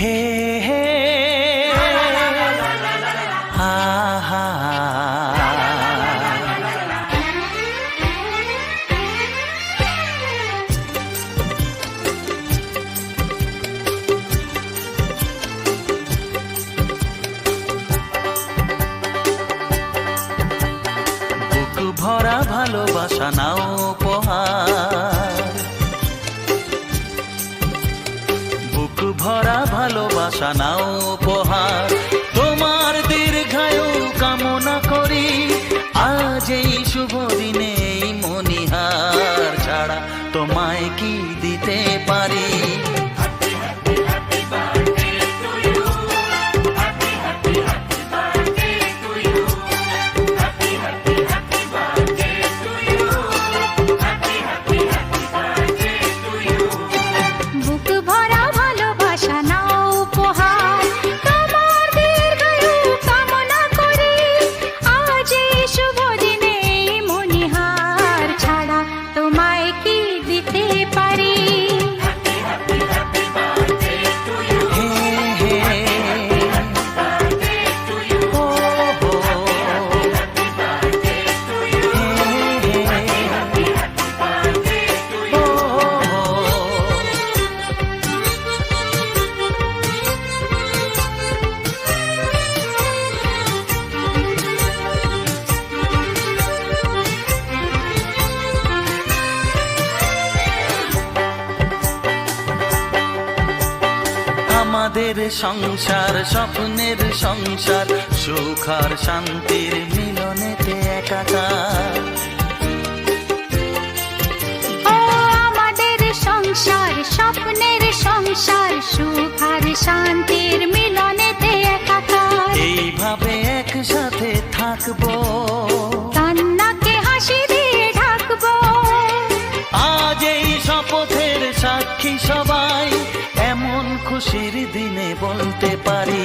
হে হে হা হা বুক ভরা ভালোবাসা নাও উপহার, বুক ভরা ভালোবাসা নাও উপহার। তোমার দীর্ঘায়ু কামনা করি, আজ এই শুভ দিনে এই মনিহার ছাড়া তোমায় কি দিতে পারি। আমাদের সংসার স্বপ্নের সংসার, সুখ আর শান্তির মিলনেতে একাকার। আমাদের সংসার স্বপ্নের সংসার, সুখ আর শান্তির মিলনেতে একাকার। এইভাবে একসাথে থাকবো, কান্নাকে হাসি দিয়ে ঢাকবো। আজ এই শপথের সাক্ষী সবাই, এমন খুশির দিনে বলতে পারি।